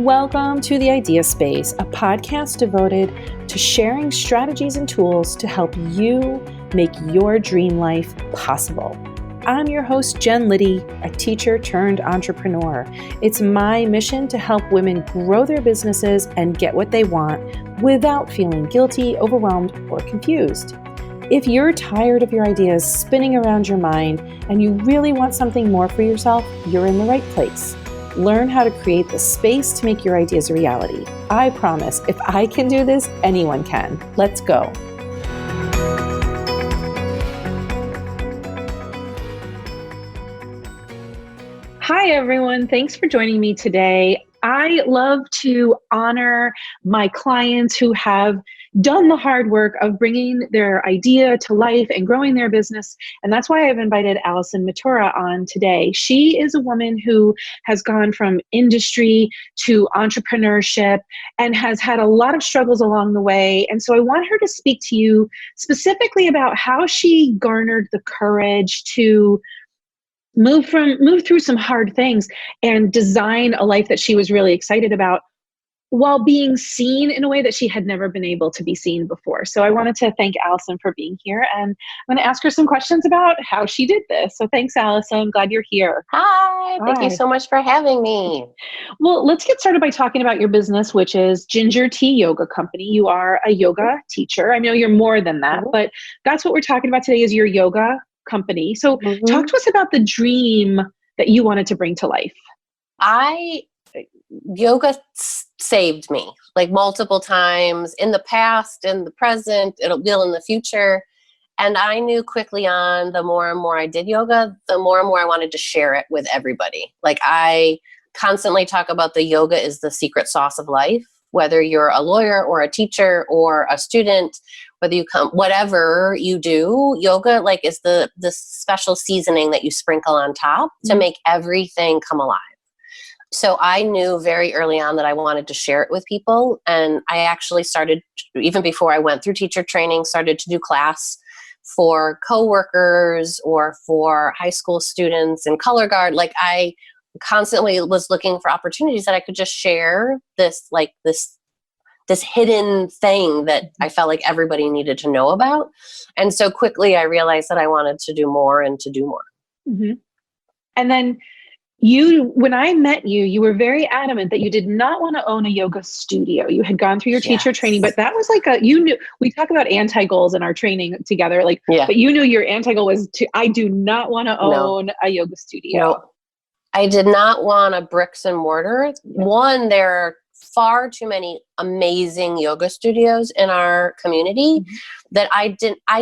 Welcome to The Idea Space, a podcast devoted to sharing strategies and tools to help you make your dream life possible. I'm your host, Jen Liddy, a teacher turned entrepreneur. It's my mission to help women grow their businesses and get what they want without feeling guilty, overwhelmed, or confused. If you're tired of your ideas spinning around your mind and you really want something more for yourself, you're in the right place. Learn how to create the space to make your ideas a reality. I promise, if I can do this, anyone can. Let's go. Hi, everyone. Thanks for joining me today. I love to honor my clients who have done the hard work of bringing their idea to life and growing their business. And that's why I've invited Allison Mitura on today. She is a woman who has gone from industry to entrepreneurship and has had a lot of struggles along the way. And so I want her to speak to you specifically about how she garnered the courage to move through some hard things and design a life that she was really excited about while being seen in a way that she had never been able to be seen before. So I wanted to thank Allison for being here, and I'm going to ask her some questions about how she did this. So thanks, Allison. I'm glad you're here. Hi. Thank you so much for having me. Well, let's get started by talking about your business, which is Ginger Tea Yoga Company. You are a yoga teacher. I know you're more than that, but that's what we're talking about today is your yoga company. So talk to us about the dream that you wanted to bring to life. Yoga saved me like multiple times in the past, in the present, it will in the future. And I knew quickly on, the more and more I did yoga, the more and more I wanted to share it with everybody. Like I constantly talk about the yoga is the secret sauce of life, whether you're a lawyer or a teacher or a student, whether you come, whatever you do, yoga like is the special seasoning that you sprinkle on top to make everything come alive. So I knew very early on that I wanted to share it with people. And I actually started, even before I went through teacher training, started to do class for coworkers or for high school students in color guard. Like I constantly was looking for opportunities that I could just share this hidden thing that I felt like everybody needed to know about. And so quickly I realized that I wanted to do more and to do more. Mm-hmm. And then when I met you, you were very adamant that you did not want to own a yoga studio. You had gone through your teacher training, but that was like you knew, we talk about anti-goals in our training together, but you knew your anti-goal was I do not want to own a yoga studio. No, I did not want a bricks and mortar. One, there are far too many amazing yoga studios in our community that I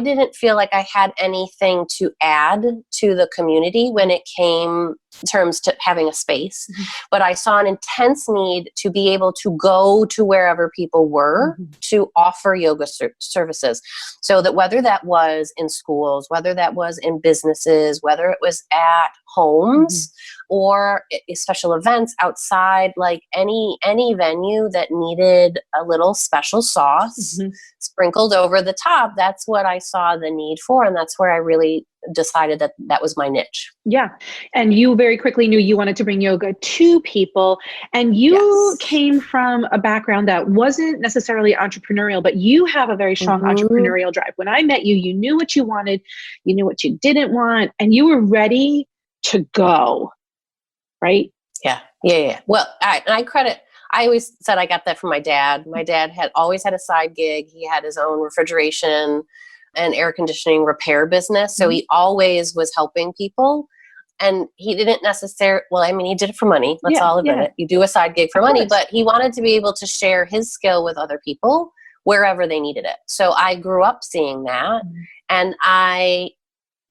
didn't feel like I had anything to add to the community when it came in terms to having a space. But I saw an intense need to be able to go to wherever people were to offer yoga services. So that whether that was in schools, whether that was in businesses, whether it was at homes or special events outside, like any venue that needed a little special sauce sprinkled over the top, that's what I saw the need for. And that's where I really decided that was my niche. Yeah. And you very quickly knew you wanted to bring yoga to people. And you came from a background that wasn't necessarily entrepreneurial, but you have a very strong entrepreneurial drive. When I met you, you knew what you wanted, you knew what you didn't want, and you were ready to go. Right? Yeah. Well, I always said I got that from my dad. My dad had always had a side gig. He had his own refrigeration and air conditioning repair business. So he always was helping people. And he didn't necessarily, he did it for money. Let's all admit it. You do a side gig for money, but he wanted to be able to share his skill with other people wherever they needed it. So I grew up seeing that. And I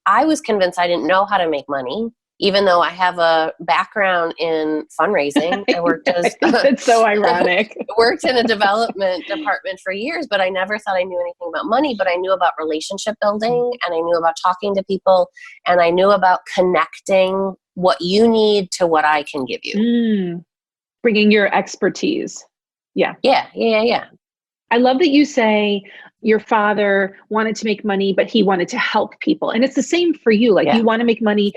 was convinced I didn't know how to make money. Even though I have a background in fundraising, I worked as it's so ironic. Worked in a development department for years, but I never thought I knew anything about money. But I knew about relationship building, and I knew about talking to people, and I knew about connecting what you need to what I can give you. Bringing your expertise. Yeah. Yeah. I love that you say your father wanted to make money, but he wanted to help people. And it's the same for you. Like you want to make money,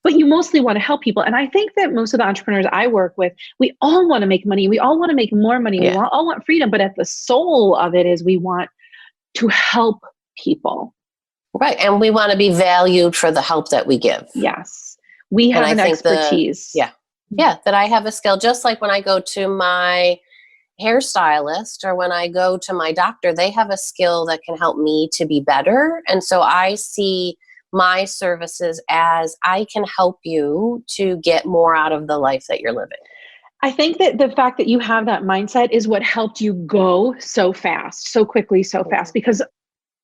but you mostly want to help people. And I think that most of the entrepreneurs I work with, we all want to make money. We all want to make more money. We all want freedom. But at the soul of it is we want to help people. Right. And we want to be valued for the help that we give. Yes. We have an expertise. That I have a skill. Just like when I go to my hairstylist or when I go to my doctor, they have a skill that can help me to be better. And so I see my services as I can help you to get more out of the life that you're living. I think that the fact that you have that mindset is what helped you go so fast, so quickly, so fast, because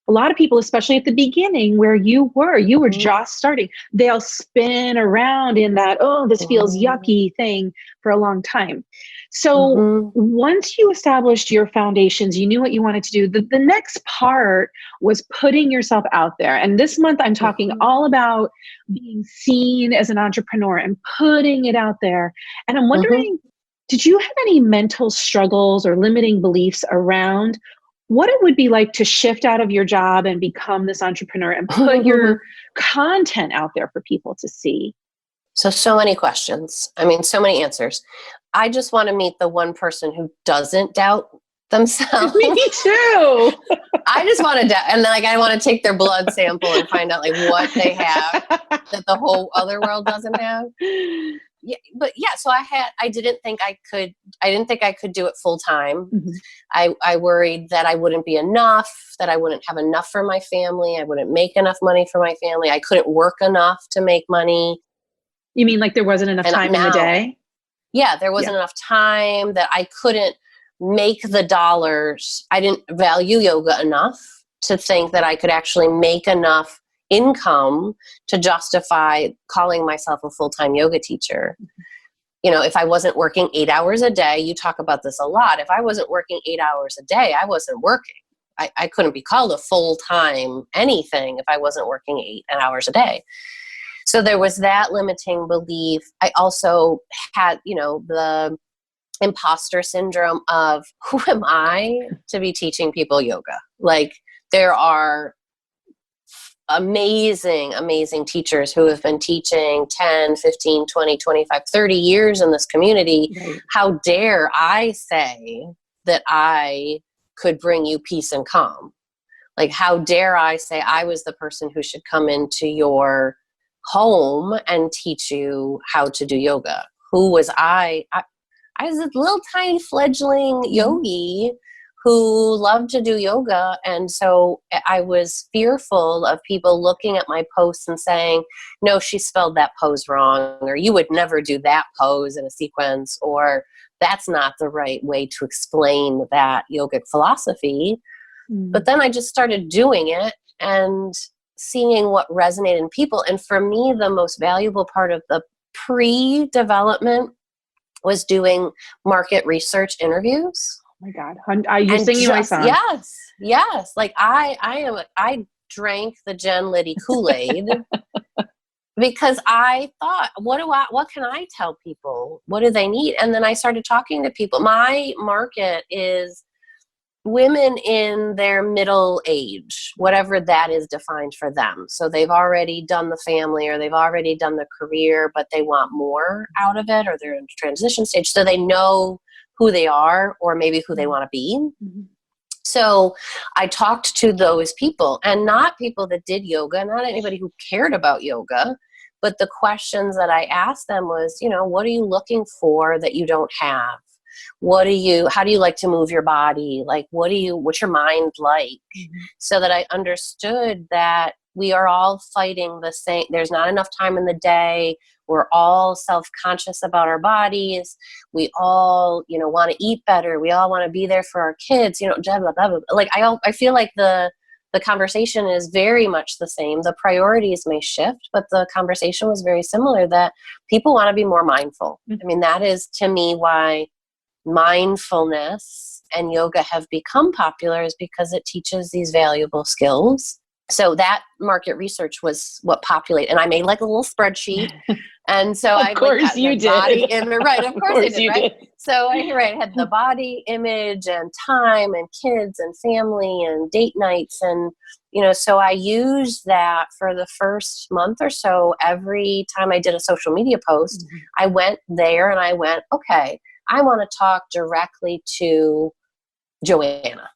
a lot of people, especially at the beginning where you were just starting, they'll spin around in that, oh, this feels yucky thing for a long time. So once you established your foundations, you knew what you wanted to do. The next part was putting yourself out there. And this month I'm talking all about being seen as an entrepreneur and putting it out there. And I'm wondering, did you have any mental struggles or limiting beliefs around what it would be like to shift out of your job and become this entrepreneur and put your content out there for people to see? So many questions. I mean, so many answers. I just want to meet the one person who doesn't doubt themselves. Me too. I just want to doubt. And then I want to take their blood sample and find out what they have that the whole other world doesn't have. So I didn't think I could do it full time. I worried that I wouldn't be enough, that I wouldn't have enough for my family. I wouldn't make enough money for my family. I couldn't work enough to make money. You mean like there wasn't enough time in the day? Yeah, there wasn't enough time, that I couldn't make the dollars. I didn't value yoga enough to think that I could actually make enough income to justify calling myself a full-time yoga teacher. If I wasn't working 8 hours a day, you talk about this a lot. If I wasn't working 8 hours a day, I wasn't working. I couldn't be called a full-time anything if I wasn't working 8 hours a day. So there was that limiting belief. I also had, the imposter syndrome of, who am I to be teaching people yoga? Like, there are amazing, amazing teachers who have been teaching 10, 15, 20, 25, 30 years in this community. Right. How dare I say that I could bring you peace and calm? Like, how dare I say I was the person who should come into your home and teach you how to do yoga? Who was I? I was a little tiny fledgling yogi who loved to do yoga. And so I was fearful of people looking at my posts and saying, no, she spelled that pose wrong, or you would never do that pose in a sequence, or that's not the right way to explain that yogic philosophy. But then I just started doing it and seeing what resonated in people. And for me, the most valuable part of the pre-development was doing market research interviews. Oh my God. Are you singing my song? Yes. Like I drank the Jen Liddy Kool-Aid because I thought, what can I tell people? What do they need? And then I started talking to people. My market is women in their middle age, whatever that is defined for them. So they've already done the family, or they've already done the career, but they want more out of it, or they're in transition stage. So they know who they are, or maybe who they want to be. So I talked to those people, and not people that did yoga, not anybody who cared about yoga, but the questions that I asked them was, what are you looking for that you don't have? How do you like to move your body? Like, what's your mind like? So that I understood that we are all fighting the same. There's not enough time in the day. We're all self-conscious about our bodies. We all, want to eat better. We all want to be there for our kids, blah, blah, blah, blah. Like, I feel like the conversation is very much the same. The priorities may shift, but the conversation was very similar, that people want to be more mindful. I mean, that is, to me, why mindfulness and yoga have become popular, is because it teaches these valuable skills. So that market research was what populated, and I made like a little spreadsheet. And so of course you did. Right. Of course I did. Right. So I had the body image and time and kids and family and date nights. And, so I used that for the first month or so. Every time I did a social media post, I went there and I went, okay, I want to talk directly to Joanna.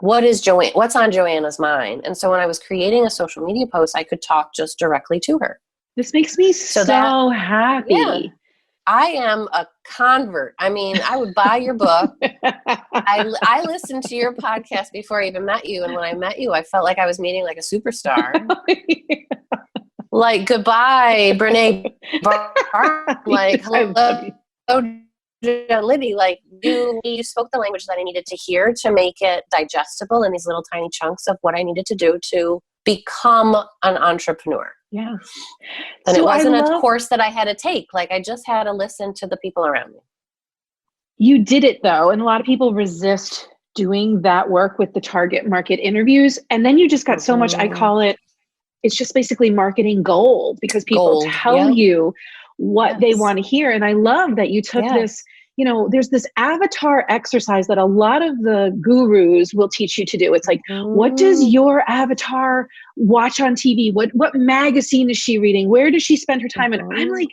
What's on Joanna's mind? And so when I was creating a social media post, I could talk just directly to her. This makes me so happy. Yeah, I am a convert. I mean, I would buy your book. I listened to your podcast before I even met you. And when I met you, I felt like I was meeting like a superstar. Like, goodbye, Brene Brown. Like, hello, Liddy. Like, you spoke the language that I needed to hear to make it digestible in these little tiny chunks of what I needed to do to become an entrepreneur. Yeah. And so it wasn't a course that I had to take. Like, I just had to listen to the people around me. You did it though. And a lot of people resist doing that work with the target market interviews. And then you just got so much, I call it's just basically marketing gold, because people tell you what they want to hear. And I love that you took this, there's this avatar exercise that a lot of the gurus will teach you to do. It's like, what does your avatar watch on TV? What magazine is she reading? Where does she spend her time? And I'm like,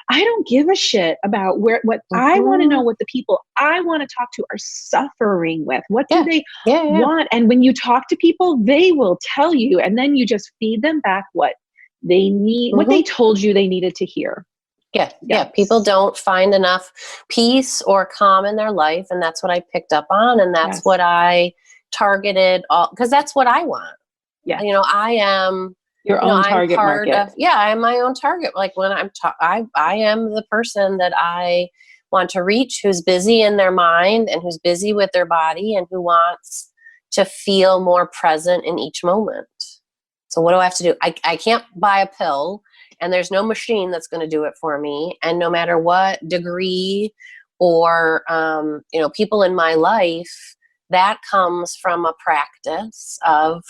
I don't give a shit about what I want to know what the people I want to talk to are suffering with. What do they want? And when you talk to people, they will tell you, and then you just feed them back what they need, what they told you they needed to hear. Yeah. People don't find enough peace or calm in their life. And that's what I picked up on. And that's what I targeted, because that's what I want. Yeah. I am your own target market. I'm my own target. Like, when I am the person that I want to reach, who's busy in their mind and who's busy with their body and who wants to feel more present in each moment. So what do I have to do? I can't buy a pill. And there's no machine that's going to do it for me. And no matter what degree or, people in my life, that comes from a practice of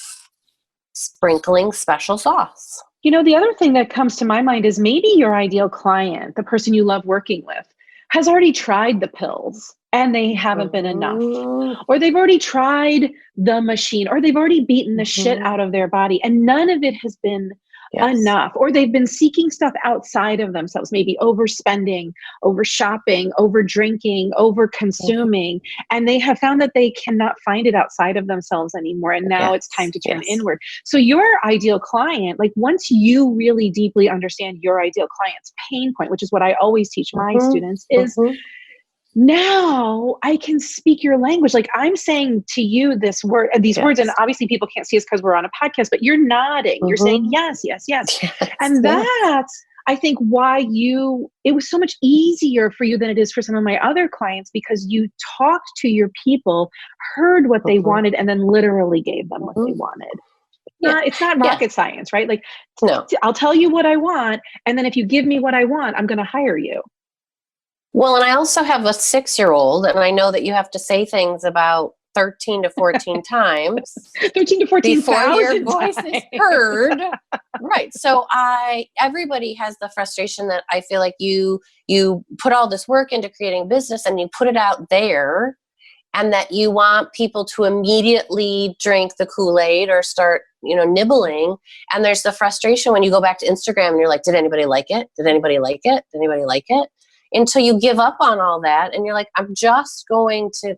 sprinkling special sauce. The other thing that comes to my mind is maybe your ideal client, the person you love working with, has already tried the pills and they haven't been enough. Or they've already tried the machine, or they've already beaten the shit out of their body and none of it has been enough. Or they've been seeking stuff outside of themselves, maybe overspending, over shopping, over drinking, over consuming. And they have found that they cannot find it outside of themselves anymore. And now it's time to turn inward. So your ideal client, like, once you really deeply understand your ideal client's pain point, which is what I always teach my students, is now I can speak your language. Like, I'm saying to you these words, and obviously people can't see us because we're on a podcast, but you're nodding. You're saying yes. And that's, I think, why it was so much easier for you than it is for some of my other clients, because you talked to your people, heard what they wanted, and then literally gave them what they wanted. It's not rocket science, right? Like, no, I'll tell you what I want, and then if you give me what I want, I'm going to hire you. Well, and I also have a 6-year-old, and I know that you have to say things about 13 to 14 times 13 to 14 before your voice is heard. Right. So everybody has the frustration that I feel like you put all this work into creating business and you put it out there, and that you want people to immediately drink the Kool-Aid or start, nibbling. And there's the frustration when you go back to Instagram and you're like, did anybody like it? Did anybody like it? Did anybody like it? Until you give up on all that and you're like,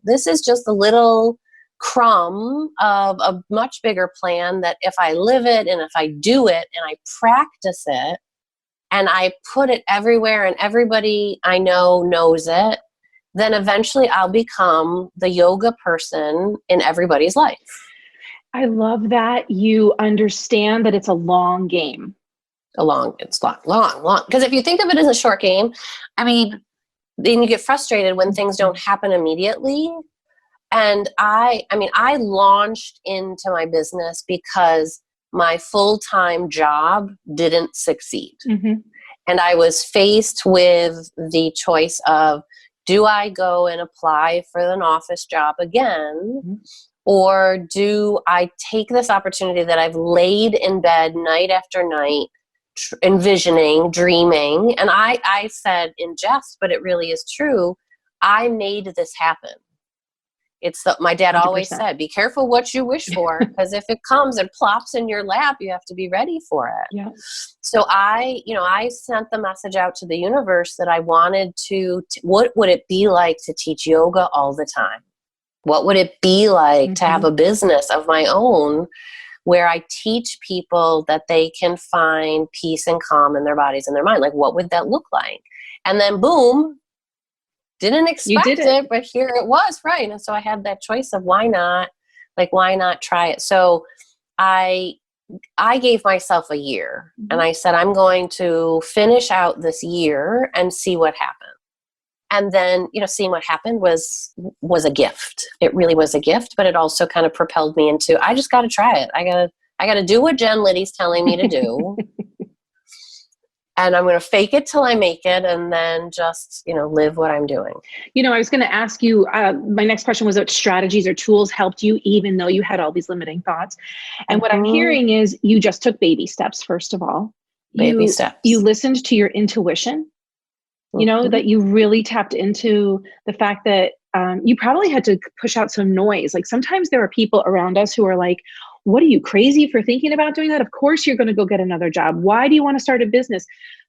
this is just a little crumb of a much bigger plan, that if I live it and if I do it and I practice it and I put it everywhere and everybody I know knows it, then eventually I'll become the yoga person in everybody's life. I love that you understand that it's a long game. It's long. Because if you think of it as a short game, I mean, then you get frustrated when things don't happen immediately. And I launched into my business because my full-time job didn't succeed. And I was faced with the choice of, do I go and apply for an office job again? Or do I take this opportunity that I've laid in bed night after night, envisioning, dreaming? And I said in jest, but it really is true, I made this happen. My dad always 100%. said, be careful what you wish for, because if it comes and plops in your lap, you have to be ready for it. Yeah. So I sent the message out to the universe that I wanted what would it be like to teach yoga all the time? What would it be like to have a business of my own where I teach people that they can find peace and calm in their bodies and their mind? Like, what would that look like? And then boom, didn't expect it, but here it was, right? And so I had that choice of why not try it? So I gave myself a year, and I said, I'm going to finish out this year and see what happens. And then, seeing what happened was a gift. It really was a gift, but it also kind of propelled me into, I just got to try it. I got to do what Jen Liddy's telling me to do. And I'm going to fake it till I make it, and then just, live what I'm doing. I was going to ask you, my next question was what strategies or tools helped you, even though you had all these limiting thoughts. And what I'm hearing is you just took baby steps, first of all. Baby steps. You listened to your intuition, that you really tapped into the fact that you probably had to push out some noise. Like sometimes there are people around us who are like, what are you, crazy for thinking about doing that? Of course you're going to go get another job. Why do you want to start a business?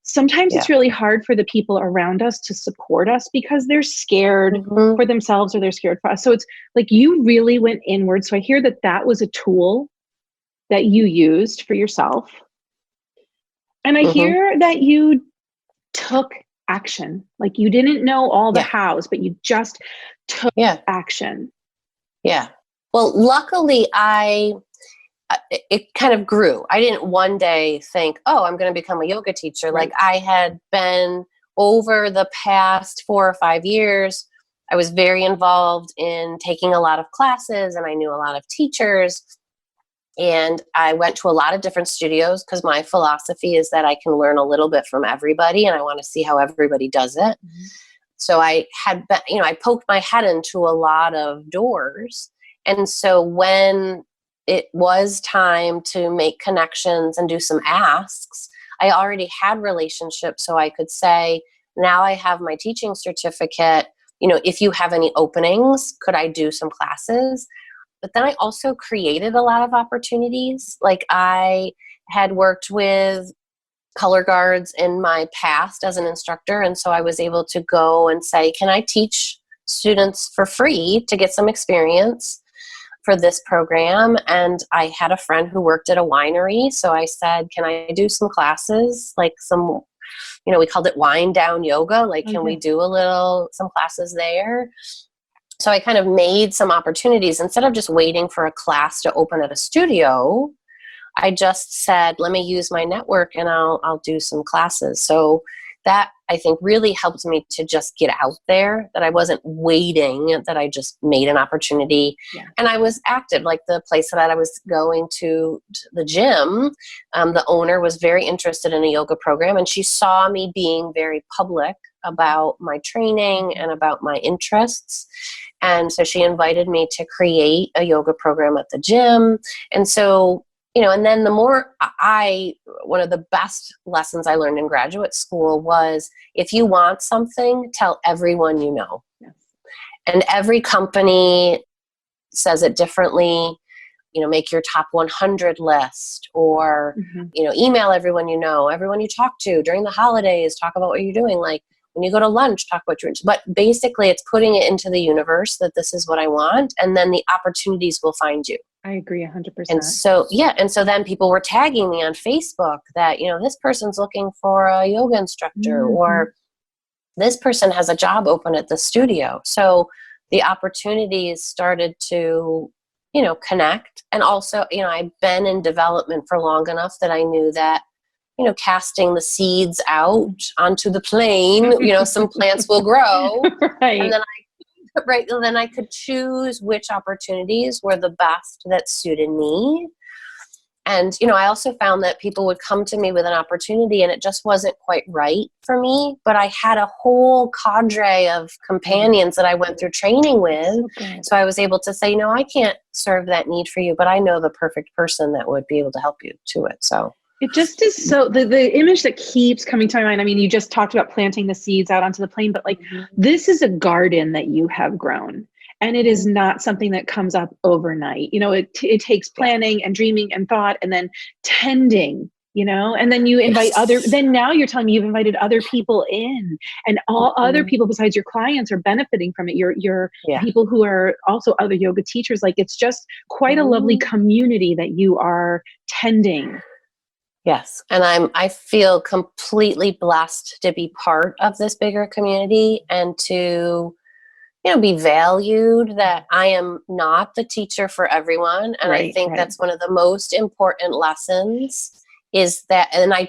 Sometimes it's really hard for the people around us to support us because they're scared for themselves or they're scared for us. So it's like you really went inward. So I hear that was a tool that you used for yourself. And I hear that you took action. Like you didn't know all the hows, but you just took action. Yeah. Well, luckily it kind of grew. I didn't one day think, oh, I'm going to become a yoga teacher. Like I had been over the past 4 or 5 years, I was very involved in taking a lot of classes, and I knew a lot of teachers. And I went to a lot of different studios because my philosophy is that I can learn a little bit from everybody, and I want to see how everybody does it. So I had been, I poked my head into a lot of doors. And so when it was time to make connections and do some asks, I already had relationships, so I could say, now I have my teaching certificate. If you have any openings, could I do some classes? But then I also created a lot of opportunities. Like I had worked with color guards in my past as an instructor, and so I was able to go and say, can I teach students for free to get some experience for this program? And I had a friend who worked at a winery, so I said, can I do some classes, like some, we called it wind down yoga, like can we do some classes there? So I kind of made some opportunities. Instead of just waiting for a class to open at a studio, I just said, let me use my network and I'll do some classes. So that, I think, really helped me to just get out there, that I wasn't waiting, that I just made an opportunity. And I was active. Like the place that I was going to the gym, the owner was very interested in a yoga program, and she saw me being very public about my training and about my interests. And so she invited me to create a yoga program at the gym. And so, and then one of the best lessons I learned in graduate school was, if you want something, tell everyone you know. And every company says it differently. Make your top 100 list, or, email everyone everyone you talk to during the holidays, talk about what you're doing. Like when you go to lunch, talk about your, but basically it's putting it into the universe that this is what I want. And then the opportunities will find you. I agree 100%. And so, and so then people were tagging me on Facebook that, this person's looking for a yoga instructor, or this person has a job open at the studio. So the opportunities started to, connect. And also, I've been in development for long enough that I knew that, casting the seeds out onto the plane, some plants will grow. And then I could choose which opportunities were the best that suited me. And, I also found that people would come to me with an opportunity and it just wasn't quite right for me, but I had a whole cadre of companions that I went through training with. So I was able to say, I can't serve that need for you, but I know the perfect person that would be able to help you to it. So It just is so the image that keeps coming to my mind. I mean, you just talked about planting the seeds out onto the plane, but like this is a garden that you have grown. And it is not something that comes up overnight. You know, it takes planning and dreaming and thought and then tending, you know, and then you invite then now you're telling me you've invited other people in, and all other people besides your clients are benefiting from it. Your people who are also other yoga teachers. Like it's just quite a lovely community that you are tending. Yes. And I feel completely blessed to be part of this bigger community and to, you know, be valued, that I am not the teacher for everyone. And I think that's one of the most important lessons is that, and I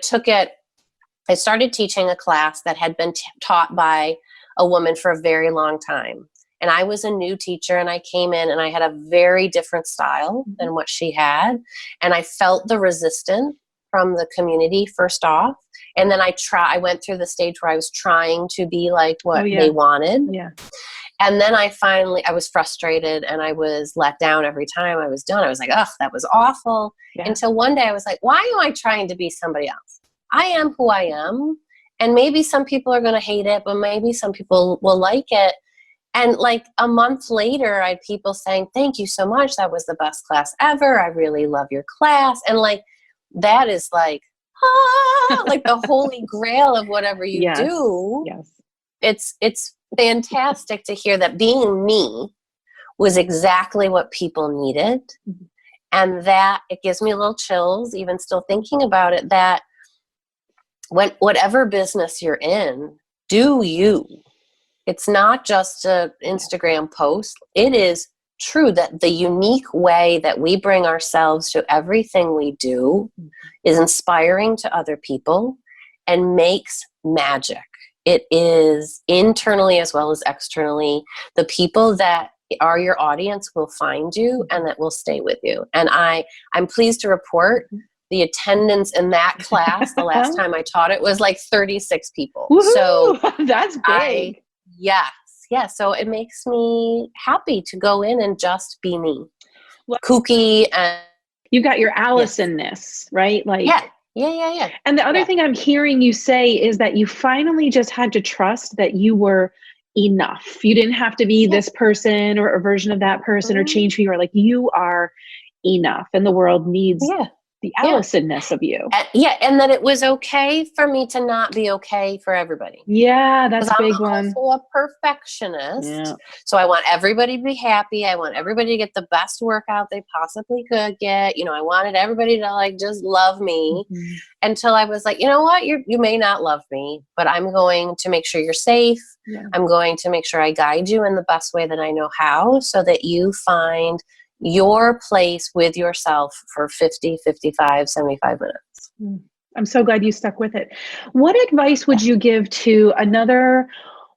started teaching a class that had been taught by a woman for a very long time. And I was a new teacher and I came in and I had a very different style than what she had. And I felt the resistance from the community first off. And then I went through the stage where I was trying to be like what they wanted. Yeah. And then I was frustrated and I was let down every time I was done. I was like, oh, that was awful. Yeah. Until one day I was like, why am I trying to be somebody else? I am who I am. And maybe some people are going to hate it, but maybe some people will like it. And like a month later, I had people saying, thank you so much. That was the best class ever. I really love your class. And like, that is like, like the holy grail of whatever you do. Yes. It's fantastic to hear that being me was exactly what people needed. And that it gives me a little chills, even still thinking about it, that whatever business you're in, do you. It's not just an Instagram post. It is true that the unique way that we bring ourselves to everything we do is inspiring to other people and makes magic. It is internally as well as externally. The people that are your audience will find you and that will stay with you. And I'm pleased to report the attendance in that class, the last time I taught it, was like 36 people. Woo-hoo! So that's big. Yeah, so it makes me happy to go in and just be me. Well, kooky, and you got your Allison-ness, right? Like yeah. And the other thing I'm hearing you say is that you finally just had to trust that you were enough. You didn't have to be this person or a version of that person or change who you are. Like you are enough, and the world needs the Allison-ness of you. And that it was okay for me to not be okay for everybody. Yeah, that's a big one. I'm also a perfectionist. Yeah. So I want everybody to be happy. I want everybody to get the best workout they possibly could get. You know, I wanted everybody to like just love me until I was like, you know what? You may not love me, but I'm going to make sure you're safe. Yeah. I'm going to make sure I guide you in the best way that I know how, so that you find your place with yourself for 50, 55, 75 minutes. I'm so glad you stuck with it. What advice would you give to another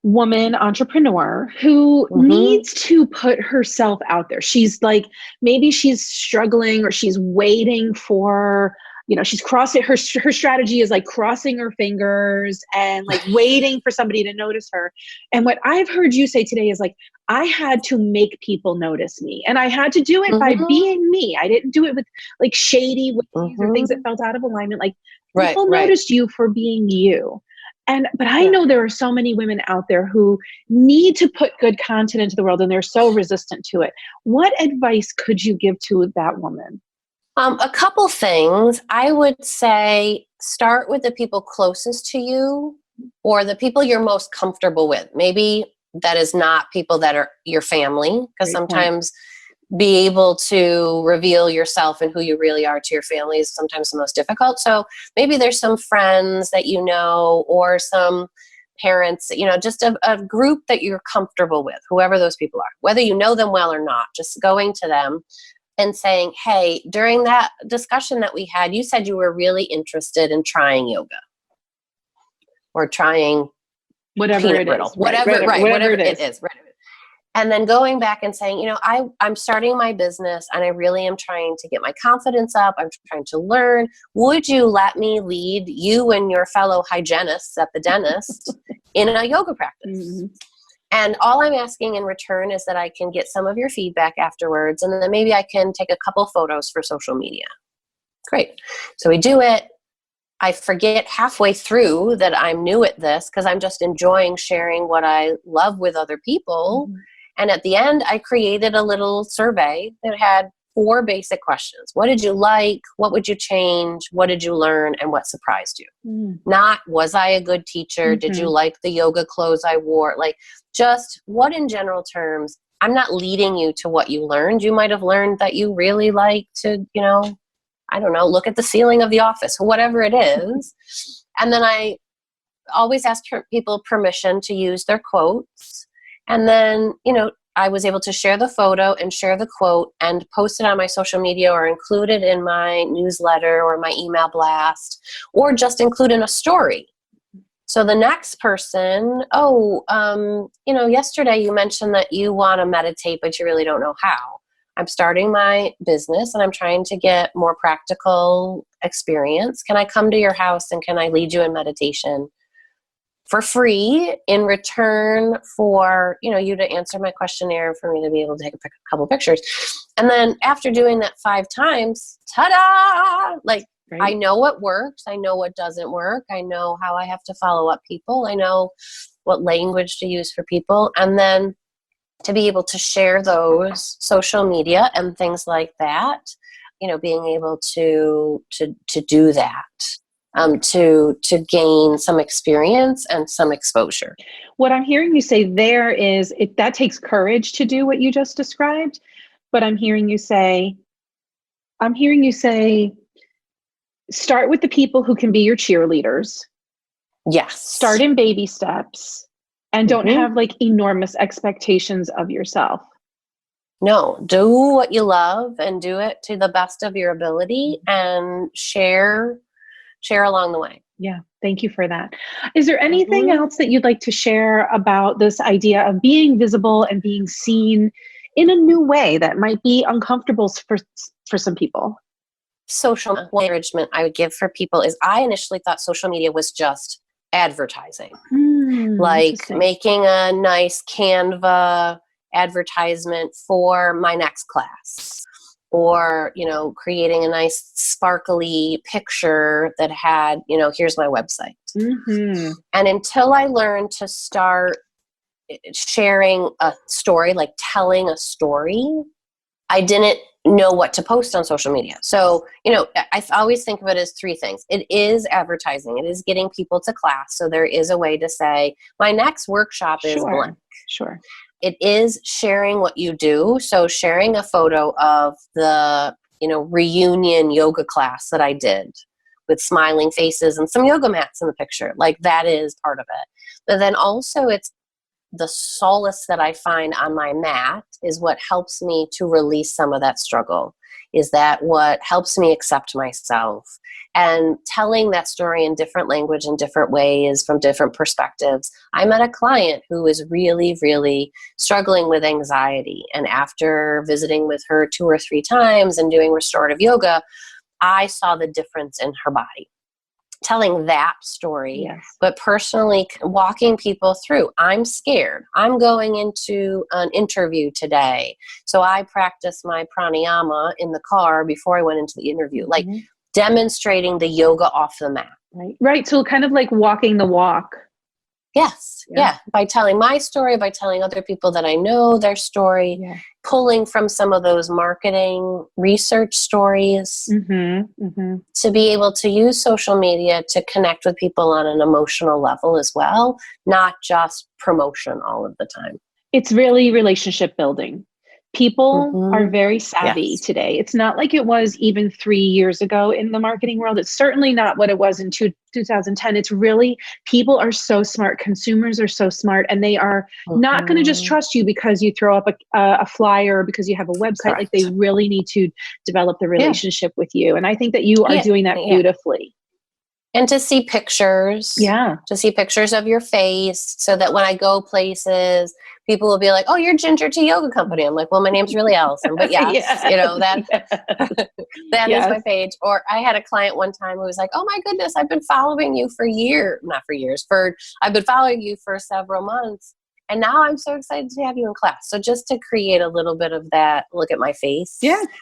woman entrepreneur who needs to put herself out there? She's like, maybe she's struggling or she's waiting for, you know, she's crossing her strategy is like crossing her fingers and like waiting for somebody to notice her. And what I've heard you say today is like, I had to make people notice me, and I had to do it by being me. I didn't do it with like shady ways or things that felt out of alignment. Like people noticed you for being you. But I know there are so many women out there who need to put good content into the world, and they're so resistant to it. What advice could you give to that woman? A couple things. I would say start with the people closest to you or the people you're most comfortable with. Maybe that is not people that are your family, because sometimes be able to reveal yourself and who you really are to your family is sometimes the most difficult. So maybe there's some friends that you know, or some parents, you know, just a group that you're comfortable with, whoever those people are, whether you know them well or not, just going to them and saying, hey, during that discussion that we had, you said you were really interested in trying yoga or trying whatever peanut it brittle, is, whatever it is. Right. And then going back and saying, you know, I'm starting my business and I really am trying to get my confidence up. I'm trying to learn. Would you let me lead you and your fellow hygienists at the dentist in a yoga practice? And all I'm asking in return is that I can get some of your feedback afterwards, and then maybe I can take a couple photos for social media. Great. So we do it. I forget halfway through that I'm new at this because I'm just enjoying sharing what I love with other people. Mm-hmm. And at the end, I created a little survey that had 4 basic questions. What did you like? What would you change? What did you learn? And what surprised you? Not, was I a good teacher? Did you like the yoga clothes I wore? Like, just what in general terms. I'm not leading you to what you learned. You might have learned that you really like to, I don't know, look at the ceiling of the office, whatever it is. And then I always ask people permission to use their quotes. And then, I was able to share the photo and share the quote and post it on my social media or include it in my newsletter or my email blast, or just include in a story. So the next person, yesterday you mentioned that you want to meditate, but you really don't know how. I'm starting my business and I'm trying to get more practical experience. Can I come to your house and can I lead you in meditation for free in return for, you to answer my questionnaire, for me to be able to take a couple pictures. And then after doing that 5 times, ta-da! Like, right. I know what works. I know what doesn't work. I know how I have to follow up people. I know what language to use for people. And then to be able to share those social media and things like that, being able to do that. To gain some experience and some exposure. What I'm hearing you say there is that takes courage to do what you just described, but I'm hearing you say, start with the people who can be your cheerleaders. Yes. Start in baby steps and don't have like enormous expectations of yourself. No, do what you love and do it to the best of your ability and share along the way. Yeah. Thank you for that. Is there anything else that you'd like to share about this idea of being visible and being seen in a new way that might be uncomfortable for some people? Social encouragement I would give for people is, I initially thought social media was just advertising, like making a nice Canva advertisement for my next class. Or, creating a nice sparkly picture that had, here's my website. And until I learned to start sharing a story, like telling a story, I didn't know what to post on social media. So, I always think of it as 3 things. It is advertising. It is getting people to class. So there is a way to say, my next workshop is blank. Sure. It is sharing what you do. So sharing a photo of the, reunion yoga class that I did with smiling faces and some yoga mats in the picture. Like, that is part of it. But then also it's the solace that I find on my mat is what helps me to release some of that struggle. Is that what helps me accept myself? And telling that story in different language, in different ways, from different perspectives. I met a client who was really, really struggling with anxiety. And after visiting with her 2 or 3 times and doing restorative yoga, I saw the difference in her body. Telling that story, yes. But personally walking people through. I'm scared. I'm going into an interview today. So I practiced my pranayama in the car before I went into the interview. Like, demonstrating the yoga off the mat. Right. So kind of like walking the walk. Yes. Yeah. By telling my story, by telling other people that I know their story, pulling from some of those marketing research stories to be able to use social media to connect with people on an emotional level as well, not just promotion all of the time. It's really relationship building. People are very savvy today. It's not like it was even 3 years ago in the marketing world. It's certainly not what it was in 2010. It's really, people are so smart. Consumers are so smart, and they are not going to just trust you because you throw up a flyer or because you have a website. Correct. Like, they really need to develop the relationship with you. And I think that you are doing that beautifully. And to see pictures. Yeah. To see pictures of your face so that when I go places, people will be like, oh, you're Ginger Tea Yoga Company. I'm like, well, my name's really Allison, but yes. That is my page. Or I had a client one time who was like, oh my goodness, I've been following you I've been following you for several months. And now I'm so excited to have you in class. So just to create a little bit of that look at my face,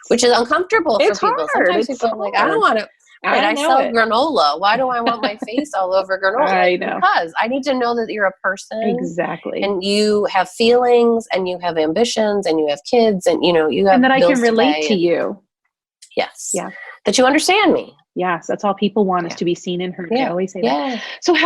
which is uncomfortable for people. Hard. Sometimes people are like, I don't want to. Right, I know sell it. granola. Why do I want my face all over granola? I know. Because I need to know that you're a person. Exactly. And you have feelings and you have ambitions and you have kids and, you have and that I bills can relate to and, you. yes. Yeah. That you understand me. Yes, that's all people want is to be seen and heard. I always say that. So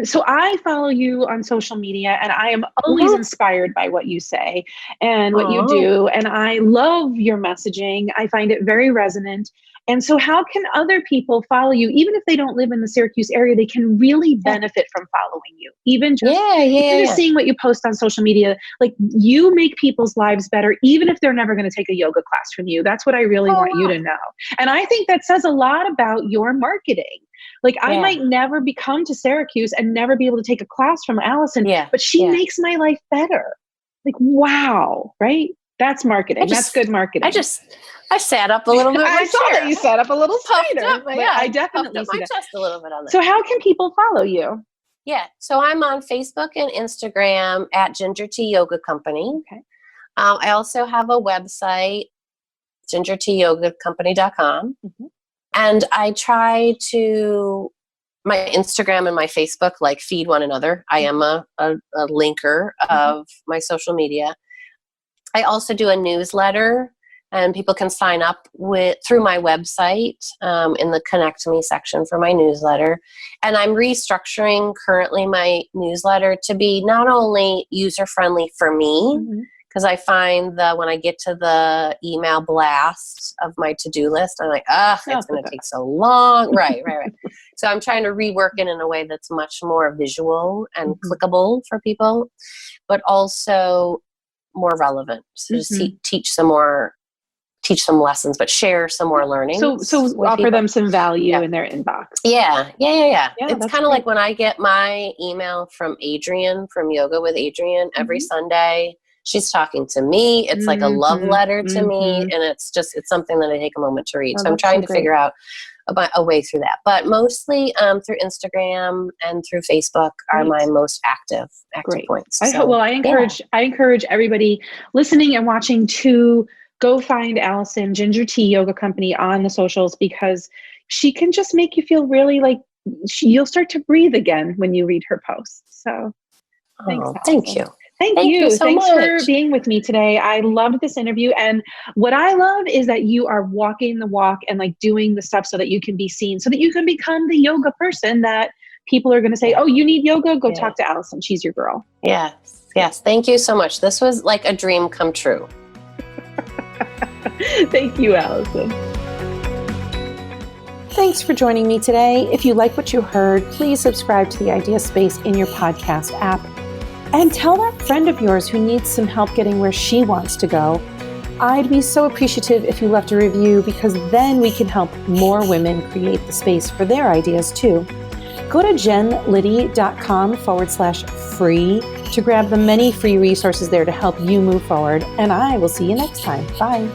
so I follow you on social media and I am always inspired by what you say and what you do. And I love your messaging. I find it very resonant. And so how can other people follow you? Even if they don't live in the Syracuse area, they can really benefit from following you. Even just seeing what you post on social media, like you make people's lives better, even if they're never going to take a yoga class from you. That's what I really want you to know. And I think that says a lot about your marketing. Like I might never come to Syracuse and never be able to take a class from Allison, but she makes my life better. Like, wow, right? That's marketing. That's good marketing. I sat up a little bit. I saw that you sat up a little straighter. I definitely see my that. chest a little bit on that. So how can people follow you? Yeah. So I'm on Facebook and Instagram at Ginger Tea Yoga Company. Okay. I also have a website, gingerteayogacompany.com. And I try to, my Instagram and my Facebook, like feed one another. I am a linker of my social media. I also do a newsletter, and people can sign up through my website in the Connect Me section for my newsletter. And I'm restructuring currently my newsletter to be not only user-friendly for me, because I find that when I get to the email blast of my to-do list, I'm like, it's going to take so long. Right. So I'm trying to rework it in a way that's much more visual and clickable for people, but also more relevant. So just teach some lessons, but share some more learning. So offer them some value in their inbox. Yeah. It's kind of like when I get my email from Adrienne from Yoga with Adrienne every Sunday. She's talking to me. It's like a love letter to me. And it's something that I take a moment to read. So I'm trying to figure out a way through that. But mostly through Instagram and through Facebook are my most active points. I encourage everybody listening and watching to go find Allison, Ginger Tea Yoga Company, on the socials, because she can just make you feel really like you'll start to breathe again when you read her posts. So thanks, thank you. Thank you. So Thanks much for being with me today. I loved this interview. And what I love is that you are walking the walk and like doing the stuff so that you can be seen, so that you can become the yoga person that people are going to say, oh, you need yoga? Go talk to Allison. She's your girl. Yes. Thank you so much. This was like a dream come true. Thank you, Allison. Thanks for joining me today. If you like what you heard, please subscribe to the Idea Space in your podcast app. And tell that friend of yours who needs some help getting where she wants to go. I'd be so appreciative if you left a review, because then we can help more women create the space for their ideas too. Go to jenliddy.com/free to grab the many free resources there to help you move forward. And I will see you next time. Bye.